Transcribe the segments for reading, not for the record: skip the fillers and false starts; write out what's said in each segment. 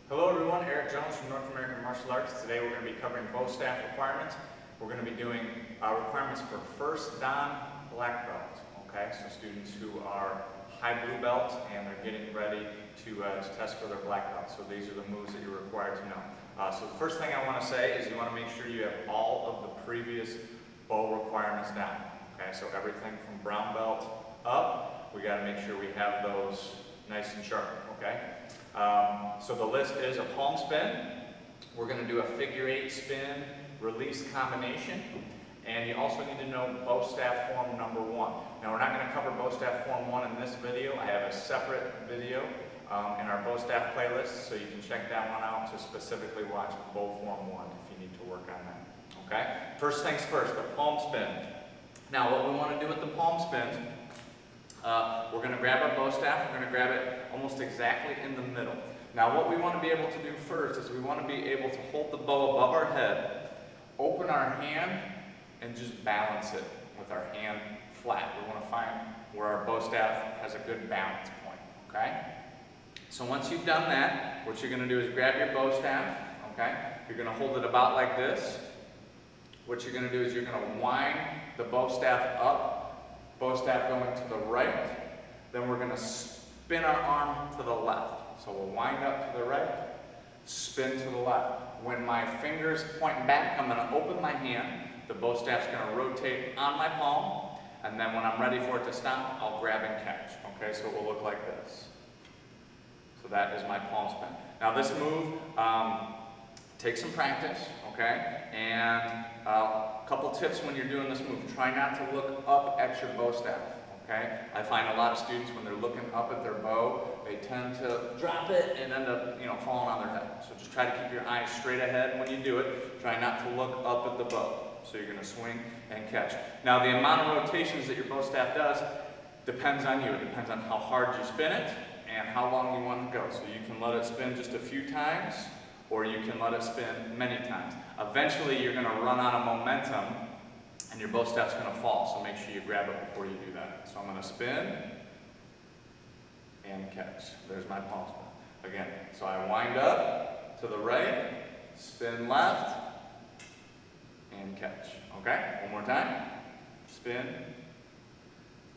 Hello everyone, Eric Jones from North American Martial Arts. Today we're going to be covering bow staff requirements. We're going to be doing requirements for first Dahn Black Belt. Okay, so students who are high blue belt and they're getting ready to test for their black belt. So these are the moves that you're required to know. So the first thing I want to say is you want to make sure you have all of the previous bow requirements down. Okay, so everything from brown belt up, we got to make sure we have those nice and sharp. Okay. So the list is a palm spin. We're going to do a figure 8 spin release combination, and you also need to know bow staff form number 1. Now we're not going to cover bow staff form 1 in this video. I have a separate video in our bow staff playlist, so you can check that one out to specifically watch bow form 1 if you need to work on that. Okay. First things first, the palm spin. Now what we want to do with the palm spin. We're going to grab our bow staff, we're going to grab it almost exactly in the middle. Now what we want to be able to do first is we want to be able to hold the bow above our head, open our hand, and just balance it with our hand flat. We want to find where our bow staff has a good balance point, okay? So once you've done that, what you're going to do is grab your bow staff, okay? You're going to hold it about like this. What you're going to do is you're going to wind the bow staff up, bow staff going to the right, then we're going to spin our arm to the left. So we'll wind up to the right, spin to the left. When my fingers point back, I'm going to open my hand, the bow staff's going to rotate on my palm, and then when I'm ready for it to stop, I'll grab and catch. Okay, so it will look like this. So that is my palm spin. Now this move takes some practice, okay, and a couple tips when you're doing this move. Try not to look up at your bow staff, okay? I find a lot of students when they're looking up at their bow, they tend to drop it and end up, falling on their head. So just try to keep your eyes straight ahead when you do it. Try not to look up at the bow. So you're going to swing and catch. Now the amount of rotations that your bow staff does depends on you. It depends on how hard you spin it and how long you want to go. So you can let it spin just a few times, or you can let it spin many times. Eventually you're going to run out of momentum and your bow staff's going to fall, so make sure you grab it before you do that. So I'm going to spin and catch. There's my palm spin. Again, so I wind up to the right, spin left, and catch. Okay, one more time. Spin,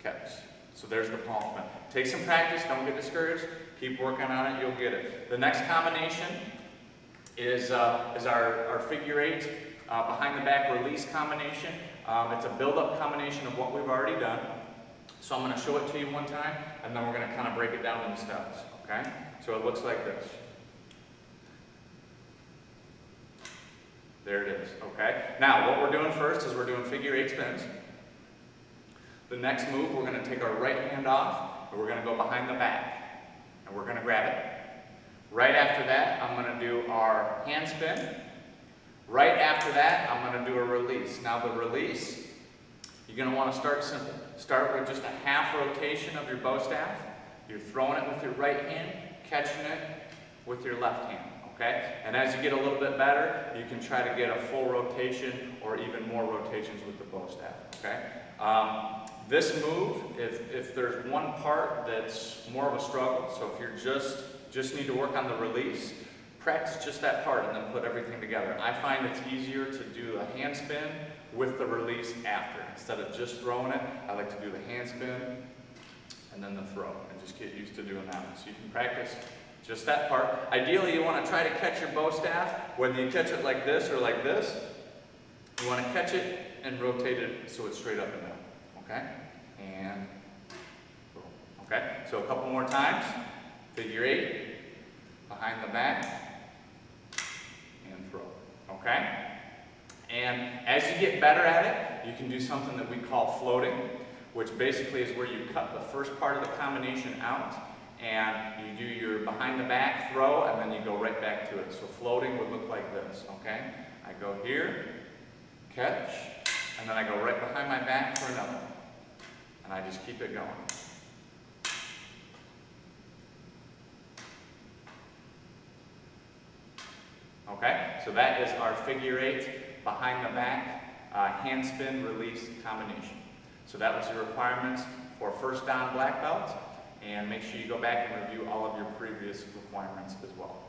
catch. So there's the palm spin. Take some practice, don't get discouraged, keep working on it, you'll get it. The next combination is our figure 8 behind the back release combination. It's a build-up combination of what we've already done. So I'm going to show it to you one time, and then we're going to kind of break it down into steps. Okay? So it looks like this. There it is. Okay? Now what we're doing first is we're doing figure 8 spins. The next move, we're going to take our right hand off, and we're going to go behind the back, and we're going to grab it. Right after that, I'm going to do our hand spin. Right after that, I'm going to do a release. Now the release, you're going to want to start simple. Start with just a half rotation of your bow staff. You're throwing it with your right hand, catching it with your left hand. Okay? And as you get a little bit better, you can try to get a full rotation or even more rotations with the bow staff. Okay? This move, if there's one part that's more of a struggle, so if you're just need to work on the release, practice just that part and then put everything together. I find it's easier to do a hand spin with the release after. Instead of just throwing it, I like to do the hand spin and then the throw and just get used to doing that one. So you can practice just that part. Ideally, you want to try to catch your bow staff, whether you catch it like this or like this. You want to catch it and rotate it so it's straight up and down. Okay? And boom. Okay? So a couple more times. Figure 8, behind the back, and throw. Okay? And as you get better at it, you can do something that we call floating, which basically is where you cut the first part of the combination out, and you do your behind the back throw, and then you go right back to it. So floating would look like this, okay? I go here, catch, and then I go right behind my back for another. And I just keep it going. Okay, so that is our figure 8 behind the back hand spin release combination. So that was the requirements for first Dahn Black Belt, and make sure you go back and review all of your previous requirements as well.